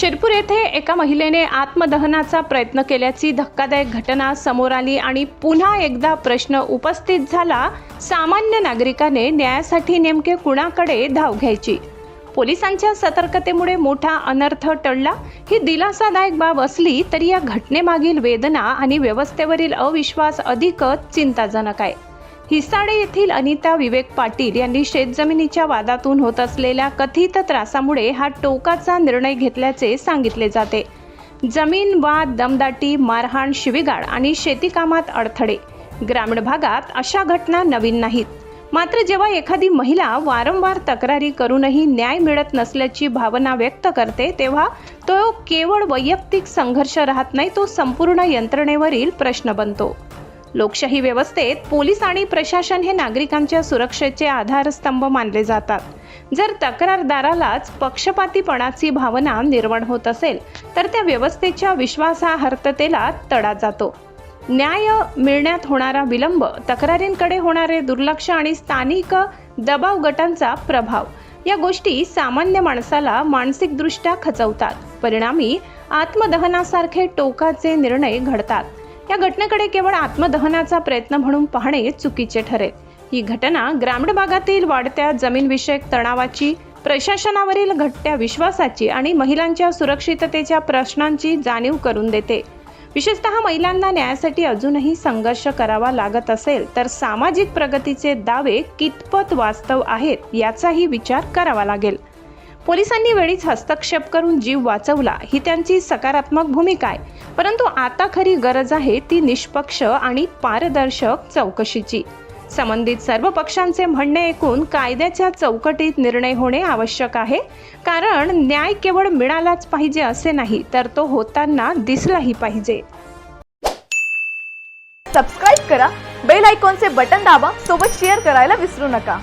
शिरपूर येथे एका महिलेने आत्मदहनाचा प्रयत्न केल्याची धक्कादायक घटना समोर आली आणि पुन्हा एकदा प्रश्न उपस्थित झाला, सामान्य नागरिकाने न्यायासाठी नेमके कुणाकडे धाव घ्यायची? पोलिसांच्या सतर्कतेमुळे मोठा अनर्थ टळला ही दिलासादायक बाब असली तरी या घटनेमागील वेदना आणि व्यवस्थेवरील अविश्वास अधिकच चिंताजनक आहे। हिसाडे येथील अनिता विवेक पाटील यांनी शेतजमिनीच्या वादातून होत असलेल्या कथित त्रासामुळे हा टोकाचा निर्णय घेतल्याचे सांगितले जाते। जमीन वाद, दमदाटी, मारहाण, शिवीगाळ आणि शेती कामात अडथळे ग्रामीण भागात अशा घटना नवीन नाहीत। मात्र जेव्हा एखादी महिला वारंवार तक्रारी करूनही न्याय मिळत नसल्याची भावना व्यक्त करते, तेव्हा तो केवळ वैयक्तिक संघर्ष राहत नाही, तो संपूर्ण यंत्रणेवरील प्रश्न बनतो। लोकशाही व्यवस्थेत पोलीस आणि प्रशासन हे नागरिकांच्या सुरक्षेचे आधारस्तंभ मानले जातात। जर तक्रारदारालाच पक्षपातीपणाची भावना निर्माण होत असेल तर त्या व्यवस्थेच्या विश्वासार्हतेला तडा जातो। न्याय मिळण्यात होणारा विलंब, तक्रारींकडे होणारे दुर्लक्ष आणि स्थानिक दबाव गटांचा प्रभाव या गोष्टी सामान्य माणसाला मानसिकदृष्ट्या खचवतात। परिणामी आत्मदहनासारखे टोकाचे निर्णय घडतात। या घटनेकडे केवळ आत्मदहनाचा प्रयत्न म्हणून पाहणे चुकीचे ठरेल। ही घटना ग्रामीण भागातील वाढत्या जमीनविषयक तणावाची, प्रशासनावरील घटत्या विश्वासाची आणि महिलांच्या सुरक्षिततेच्या प्रश्नांची जाणीव करून देते। विशेषतः महिलांना न्यायासाठी अजूनही संघर्ष करावा लागत असेल तर सामाजिक प्रगतीचे दावे कितपत वास्तव आहेत याचाही विचार करावा लागेल। पोलिसांनी वेळीच हस्तक्षेप करून जीव वाचवला ही त्यांची सकारात्मक भूमिका आहे, परंतु आता खरी गरज आहे ती निष्पक्ष आणि पारदर्शक चौकशीची। संबंधित सर्व पक्षांचे म्हणणे ऐकून कायद्याच्या चौकटीत निर्णय होणे आवश्यक आहे, कारण न्याय केवळ मिळालाच पाहिजे असे नाही, तर तो होताना दिसलाही पाहिजे। सबस्क्राइब करा, बेल आयकॉनचे बटन दाबा, सोबत शेअर करायला विसरू नका।